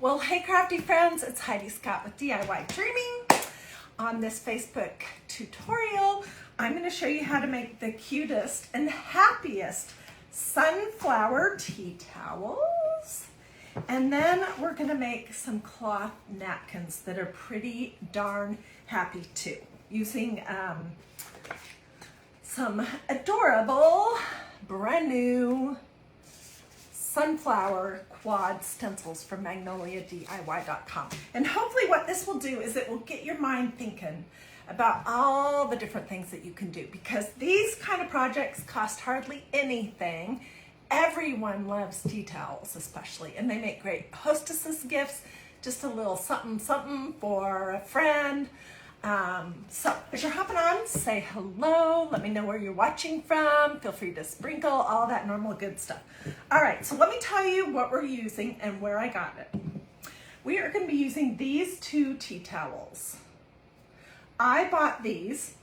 Well, hey crafty friends, it's Hiedi Scott with DiyDreaming. On this Facebook tutorial, I'm going to show you how to make the cutest and happiest sunflower tea towels. And then we're going to make some cloth napkins that are pretty darn happy too, using some adorable, brand new sunflower quad stencils from Magnolia Co. And hopefully what this will do is it will get your mind thinking about all the different things that you can do, because these kind of projects cost hardly anything. Everyone loves tea towels especially, and they make great hostesses gifts, just a little something something for a friend. So as you're hopping on, say hello, let me know where you're watching from, feel free to sprinkle, all that normal good stuff. All right, so let me tell you what we're using and where I got it. We are going to be using these two tea towels. I bought these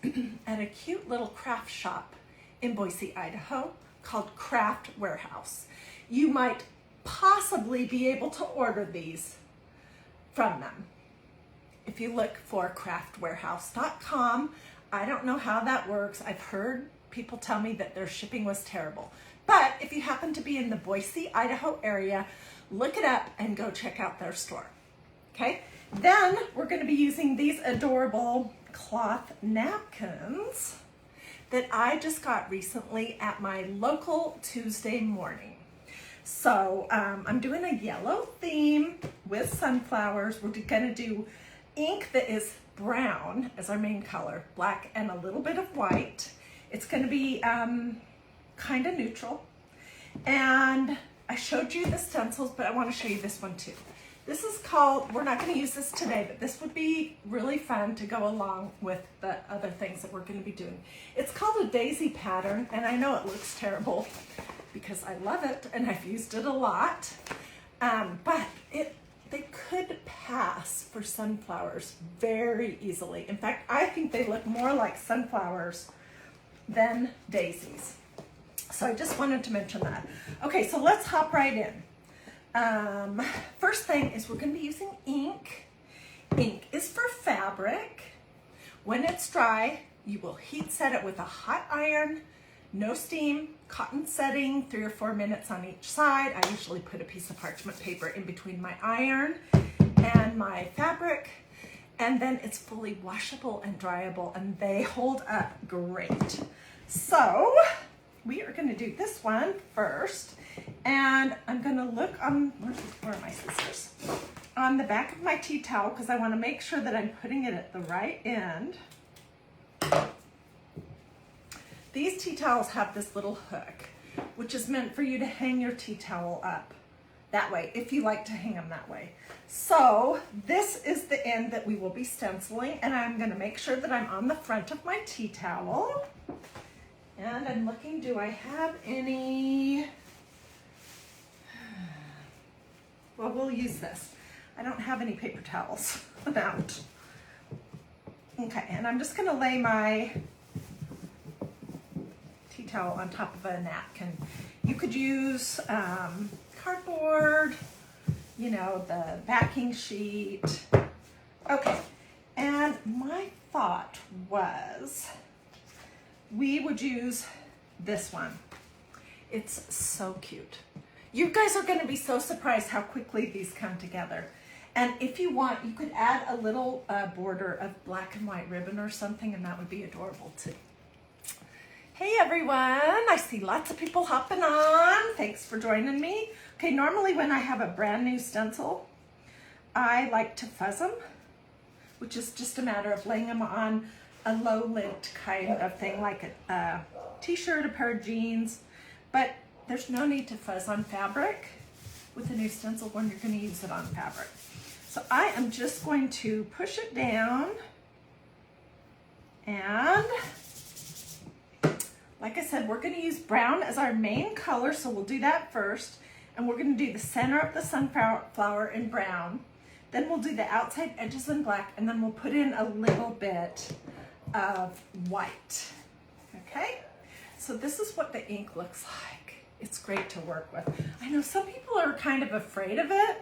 at a cute little craft shop in Boise, Idaho called Craft Warehouse. You might possibly be able to order these from them if you look for craftwarehouse.com. I don't know how that works. I've heard people tell me that their shipping was terrible. But if you happen to be in the Boise, Idaho area, look it up and go check out their store. Okay? Then we're going to be using these adorable cloth napkins that I just got recently at my local Tuesday morning. So I'm doing a yellow theme with sunflowers. We're going to do ink that is brown as our main color, black and a little bit of white. It's going to be kind of neutral. And I showed you the stencils, but I want to show you this one too. This is called, we're not going to use this today, but this would be really fun to go along with the other things that we're going to be doing. It's called a daisy pattern, and I know it looks terrible because I love it and I've used it a lot, but they could pass for sunflowers very easily. In fact, I think they look more like sunflowers than daisies. So I just wanted to mention that. Okay, so let's hop right in. First thing is we're going to be using ink. Ink is for fabric. When it's dry, you will heat set it with a hot iron, no steam, cotton setting, 3 or 4 minutes on each side. I usually put a piece of parchment paper in between my iron and my fabric, and then it's fully washable and dryable, and they hold up great. So we are going to do this one first, and I'm going to look on, where are my scissors? On the back of my tea towel, because I want to make sure that I'm putting it at the right end. These tea towels have this little hook, which is meant for you to hang your tea towel up that way, if you like to hang them that way. So this is the end that we will be stenciling, and I'm going to make sure that I'm on the front of my tea towel. And I'm looking, do I have any? Well, we'll use this. I don't have any paper towels out. Okay, and I'm just going to lay my tea towel on top of a napkin. You could use cardboard, you know, the backing sheet. Okay, and my thought was we would use this one. It's so cute. You guys are going to be so surprised how quickly these come together. And if you want, you could add a little border of black and white ribbon or something, and that would be adorable too. Hey everyone, I see lots of people hopping on. Thanks for joining me. Okay, normally when I have a brand new stencil, I like to fuzz them, which is just a matter of laying them on a low lint kind of thing, like a t-shirt, a pair of jeans, but there's no need to fuzz on fabric with a new stencil when you're going to use it on fabric. So I am just going to push it down, and like I said, we're going to use brown as our main color, so we'll do that first, and we're going to do the center of the sunflower in brown, then we'll do the outside edges in black, and then we'll put in a little bit of white. Okay, so this is what the ink looks like. It's great to work with. I know some people are kind of afraid of it,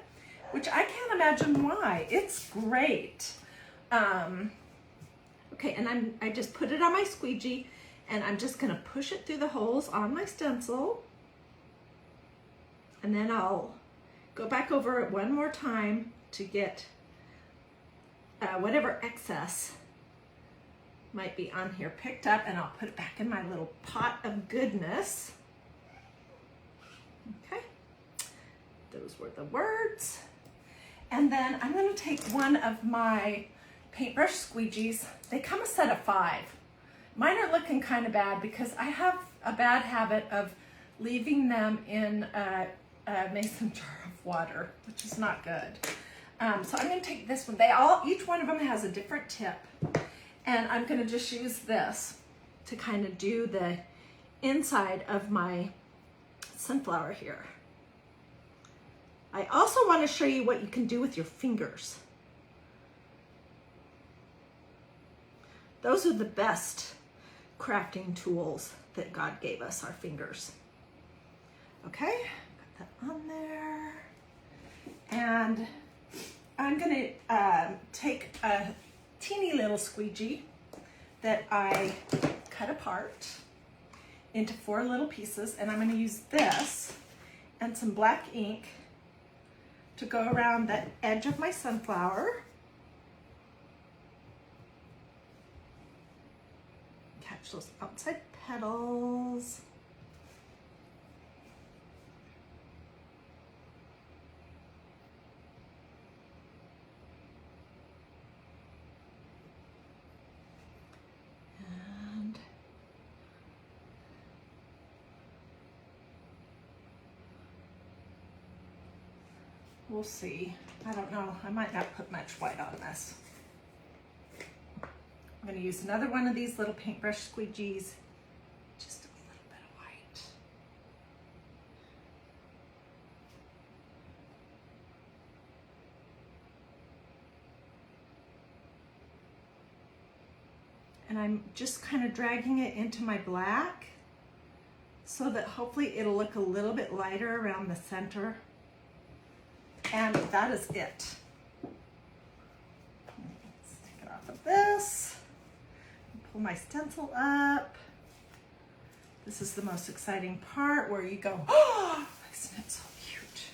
which I can't imagine why. It's great. Okay, and I just put it on my squeegee, and I'm just gonna push it through the holes on my stencil, and then I'll go back over it one more time to get whatever excess might be on here picked up, and I'll put it back in my little pot of goodness. Okay, those were the words. And then I'm going to take one of my paintbrush squeegees. They come a set of 5. Mine are looking kind of bad because I have a bad habit of leaving them in a mason jar of water, which is not good. So I'm going to take this one. Each one of them has a different tip, and I'm going to just use this to kind of do the inside of my sunflower here. I also want to show you what you can do with your fingers. Those are the best crafting tools that God gave us, our fingers. Okay, put that on there. And I'm going to take a teeny little squeegee that I cut apart into 4 little pieces, and I'm going to use this and some black ink to go around the edge of my sunflower. Catch those outside petals. We'll see. I don't know. I might not put much white on this. I'm going to use another one of these little paintbrush squeegees. Just a little bit of white. And I'm just kind of dragging it into my black so that hopefully it'll look a little bit lighter around the center. And that is it. Let's take it off of this. Pull my stencil up. This is the most exciting part where you go, oh, isn't it so cute?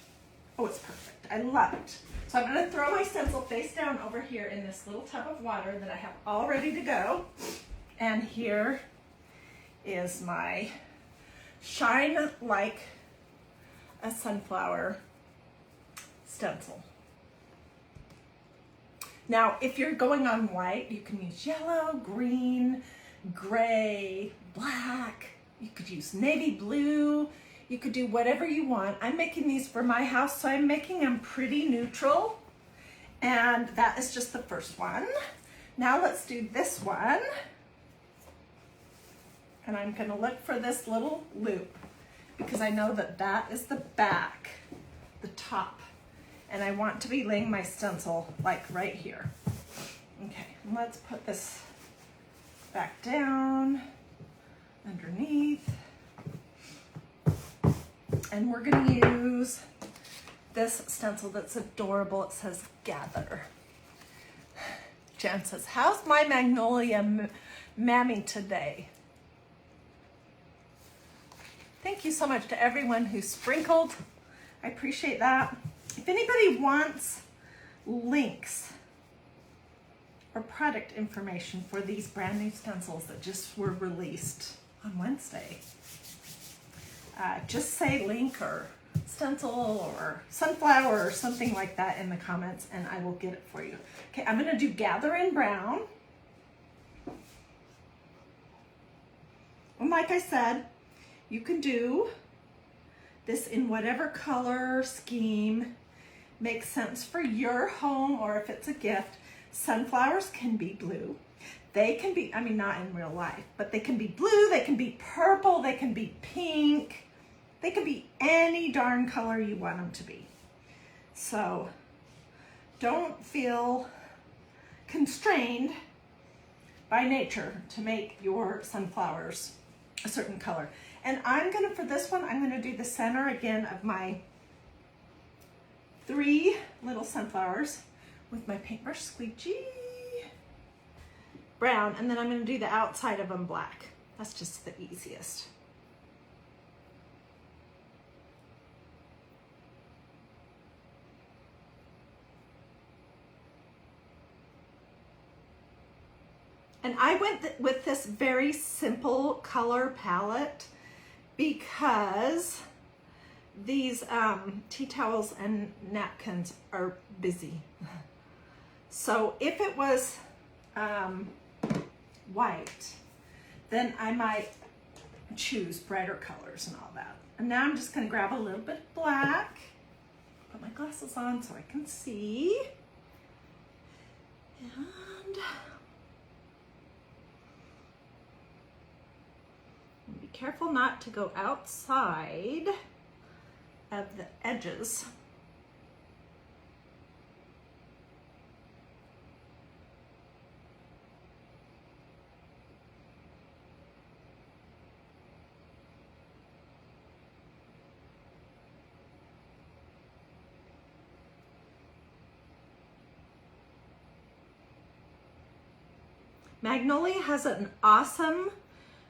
Oh, it's perfect. I love it. So I'm going to throw my stencil face down over here in this little tub of water that I have all ready to go. And here is my Shine Like a Sunflower stencil. Now, if you're going on white, you can use yellow, green, gray, black. You could use navy blue. You could do whatever you want. I'm making these for my house, so I'm making them pretty neutral. And that is just the first one. Now let's do this one. And I'm going to look for this little loop because I know that that is the back, the top. And I want to be laying my stencil like right here. Okay, let's put this back down underneath. And we're gonna use this stencil that's adorable. It says Gather. Jen says, how's my Magnolia Mammy today? Thank you so much to everyone who sprinkled. I appreciate that. If anybody wants links or product information for these brand new stencils that just were released on Wednesday, just say link or stencil or sunflower or something like that in the comments and I will get it for you. Okay, I'm gonna do Gather in Brown. And like I said, you can do this in whatever color scheme makes sense for your home, or if it's a gift. Sunflowers can be blue. They can be, I mean, not in real life, but they can be blue, they can be purple, they can be pink. They can be any darn color you want them to be. So don't feel constrained by nature to make your sunflowers a certain color. And I'm gonna, for this one, I'm gonna do the center again of my 3 little sunflowers with my paintbrush squeegee brown, and then I'm going to do the outside of them black. That's just the easiest. And I went with this very simple color palette because these tea towels and napkins are busy. So if it was white, then I might choose brighter colors and all that. And now I'm just gonna grab a little bit of black, put my glasses on so I can see. And be careful not to go outside of the edges. Magnolia has an awesome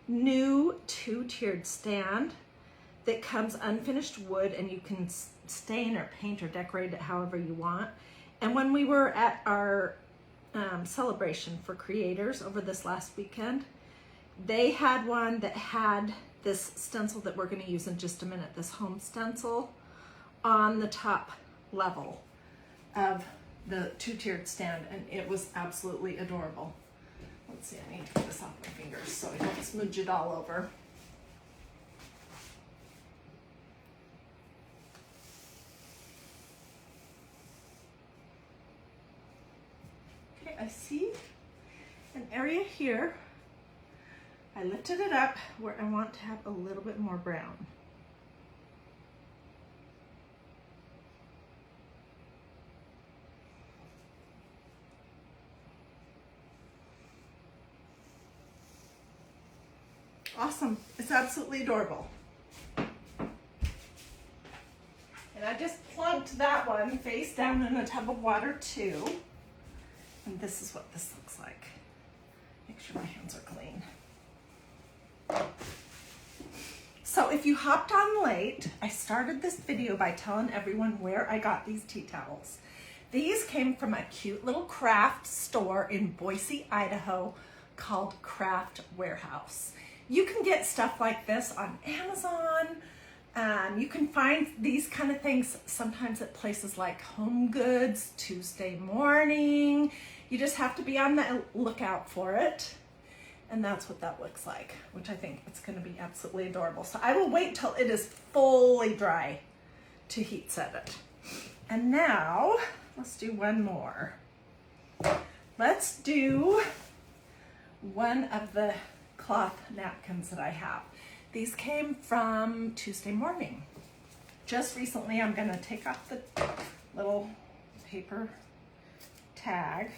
new 2-tiered stand that comes unfinished wood, and you can stain or paint or decorate it however you want. And when we were at our celebration for creators over this last weekend, they had one that had this stencil that we're going to use in just a minute, this home stencil, on the top level of the 2-tiered stand, and it was absolutely adorable. Let's see, I need to get this off my fingers so I don't smudge it all over. Okay, I see an area here. I lifted it up where I want to have a little bit more brown. Awesome. It's absolutely adorable. And I just plunked that one face down in a tub of water too. And this is what this looks like. Make sure my hands are clean. So if you hopped on late, I started this video by telling everyone where I got these tea towels. These came from a cute little craft store in Boise, Idaho called Craft Warehouse. You can get stuff like this on Amazon. You can find these kind of things sometimes at places like Home Goods, Tuesday Morning. You just have to be on the lookout for it. And that's what that looks like, which I think it's going to be absolutely adorable. So I will wait till it is fully dry to heat set it. And now let's do one more. Let's do one of the cloth napkins that I have. These came from Tuesday Morning. Just recently, I'm gonna take off the little paper tag,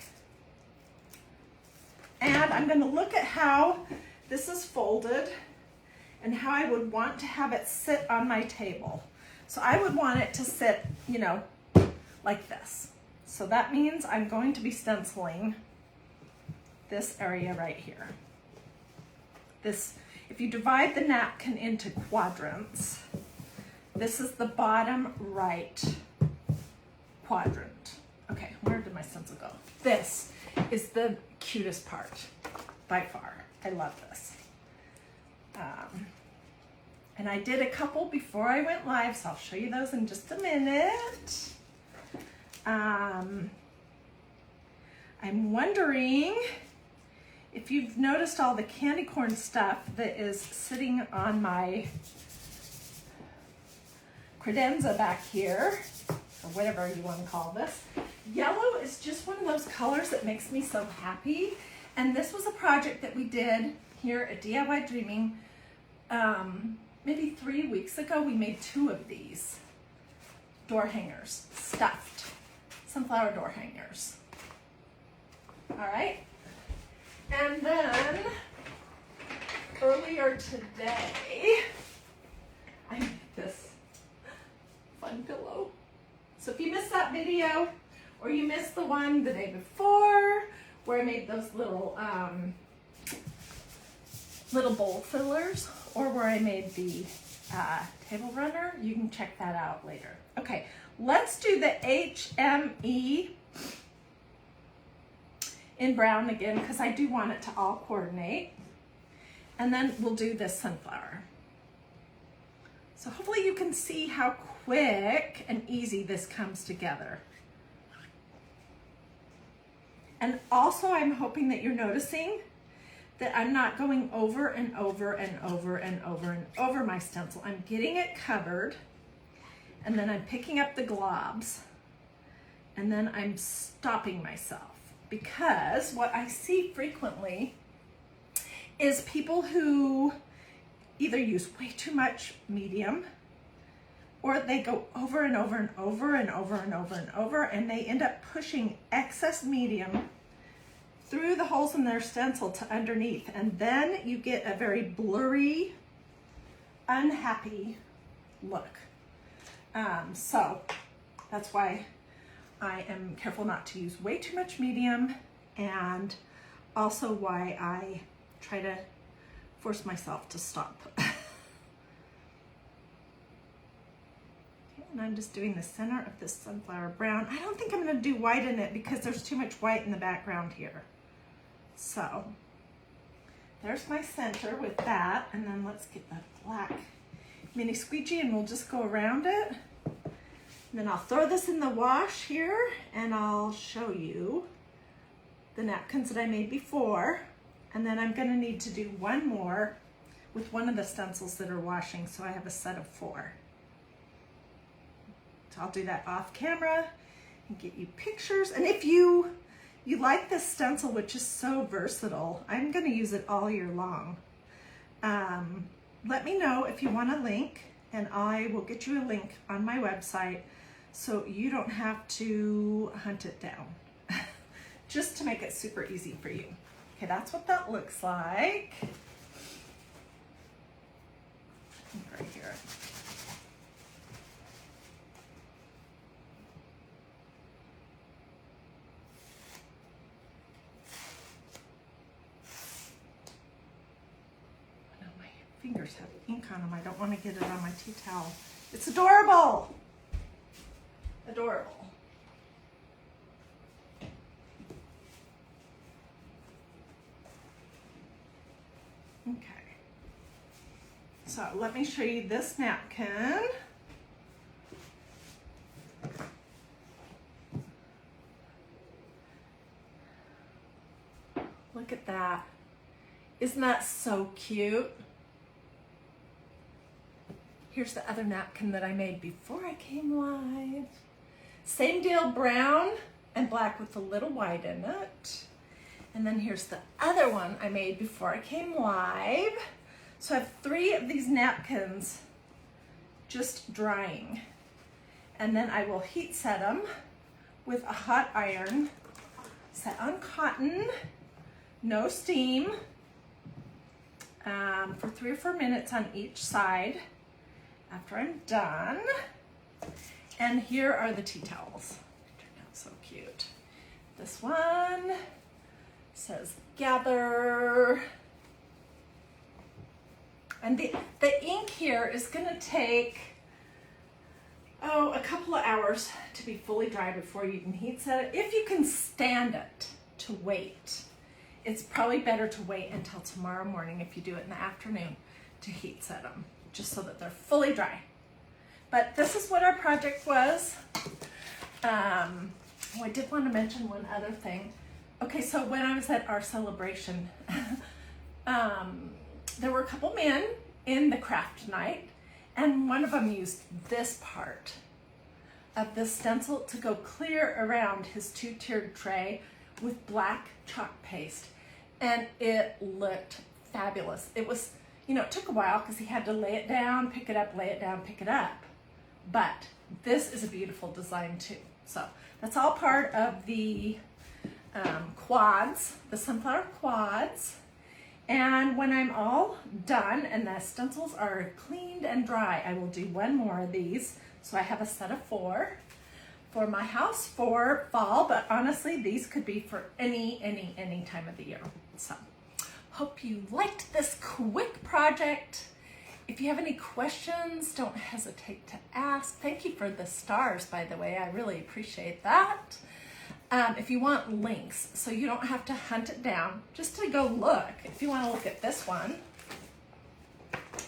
and I'm gonna look at how this is folded and how I would want to have it sit on my table. So I would want it to sit, you know, like this. So that means I'm going to be stenciling this area right here. This, if you divide the napkin into quadrants, this is the bottom right quadrant. Okay, where did my stencil go? This is the cutest part by far. I love this. And I did a couple before I went live, so I'll show you those in just a minute. I'm wondering if you've noticed all the candy corn stuff that is sitting on my credenza back here, or whatever you want to call this. Yellow is just one of those colors that makes me so happy. And this was a project that we did here at DiyDreaming. Maybe 3 weeks ago, we made 2 of these door hangers, stuffed sunflower door hangers. All right. And then earlier today, I made this fun pillow. So if you missed that video, or you missed the one the day before, where I made those little bowl fillers, or where I made the table runner, you can check that out later. Okay, let's do the HME in brown again, because I do want it to all coordinate. And then we'll do this sunflower. So hopefully you can see how quick and easy this comes together. And also I'm hoping that you're noticing that I'm not going over and over and over and over and over my stencil. I'm getting it covered, and then I'm picking up the globs, and then I'm stopping myself. Because what I see frequently is people who either use way too much medium, or they go over and over and over and over and over and over, and they end up pushing excess medium through the holes in their stencil to underneath, and then you get a very blurry, unhappy look. So that's why I am careful not to use way too much medium, and also why I try to force myself to stop. And I'm just doing the center of this sunflower brown. I don't think I'm going to do white in it because there's too much white in the background here. So there's my center with that, and then let's get the black mini squeegee and we'll just go around it. And then I'll throw this in the wash here, and I'll show you the napkins that I made before. And then I'm going to need to do one more with one of the stencils that are washing, so I have a set of 4. So I'll do that off camera and get you pictures. And if you like this stencil, which is so versatile, I'm going to use it all year long. Let me know if you want a link, and I will get you a link on my website so you don't have to hunt it down, just to make it super easy for you. Okay, that's what that looks like. Right here. My fingers have ink on them. I don't want to get it on my tea towel. It's adorable. Adorable. Okay. So let me show you this napkin. Look at that. Isn't that so cute? Here's the other napkin that I made before I came live. Same deal, brown and black with a little white in it. And then here's the other one I made before I came live. So I have 3 of these napkins just drying. And then I will heat set them with a hot iron, set on cotton, no steam, for 3 or 4 minutes on each side. After I'm done, and here are the tea towels. They turned out so cute. This one says gather, and the ink here is going to take a couple of hours to be fully dry before you can heat set it. If you can stand it to wait, it's probably better to wait until tomorrow morning if you do it in the afternoon to heat set them, just so that they're fully dry. But this is what our project was. I did want to mention one other thing. Okay, so when I was at our celebration, there were a couple men in the craft night, and one of them used this part of this stencil to go clear around his 2-tiered tray with black chalk paste, and it looked fabulous. It was, it took a while because he had to lay it down, pick it up, lay it down, pick it up. But this is a beautiful design too. So that's all part of the quads, the sunflower quads. And when I'm all done and the stencils are cleaned and dry, I will do one more of these. So I have a set of 4. for my house for fall, but honestly, these could be for any time of the year. So, hope you liked this quick project. If you have any questions, don't hesitate to ask. Thank you for the stars, by the way. I really appreciate that. If you want links, so you don't have to hunt it down, just to go look. If you want to look at this one,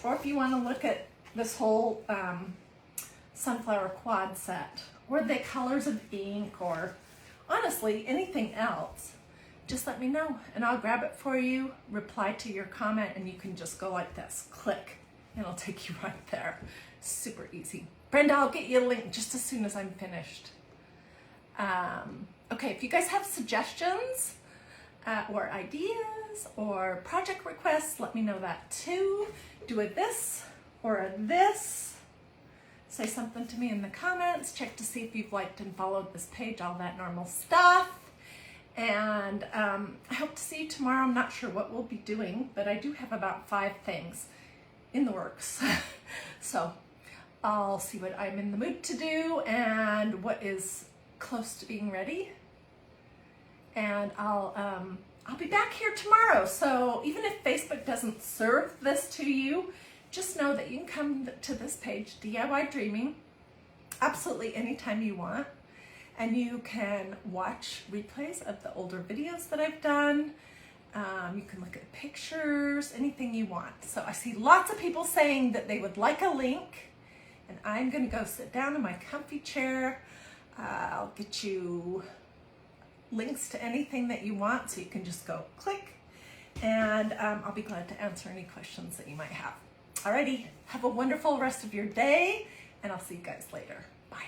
or if you want to look at this whole sunflower quad set, or the colors of ink, or honestly, anything else, just let me know and I'll grab it for you, reply to your comment, and you can just go like this, click, and it'll take you right there. Super easy. Brenda, I'll get you a link just as soon as I'm finished. Okay, if you guys have suggestions or ideas or project requests, let me know that too. Do a this or a this. Say something to me in the comments. Check to see if you've liked and followed this page, all that normal stuff. And I hope to see you tomorrow. I'm not sure what we'll be doing, but I do have about 5 things in the works. So I'll see what I'm in the mood to do and what is close to being ready. And I'll be back here tomorrow. So even if Facebook doesn't serve this to you, just know that you can come to this page, DIY Dreaming, absolutely anytime you want. And you can watch replays of the older videos that I've done. You can look at pictures, anything you want. So I see lots of people saying that they would like a link, and I'm gonna go sit down in my comfy chair. I'll get you links to anything that you want, so you can just go click, and I'll be glad to answer any questions that you might have. Alrighty, have a wonderful rest of your day, and I'll see you guys later. Bye.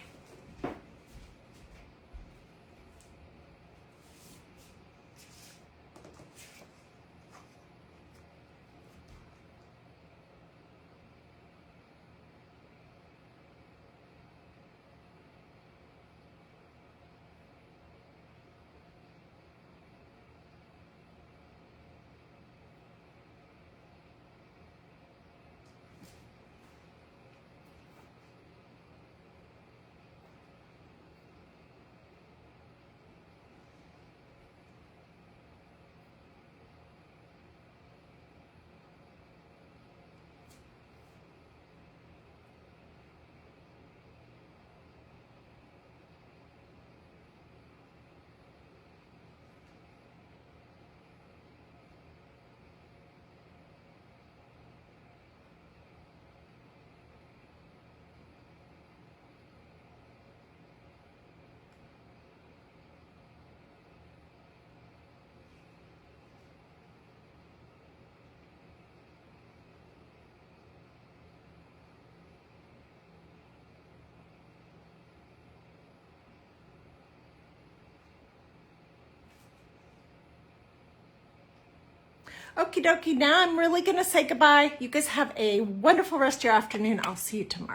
Okie dokie, now I'm really gonna say goodbye. You guys have a wonderful rest of your afternoon. I'll see you tomorrow.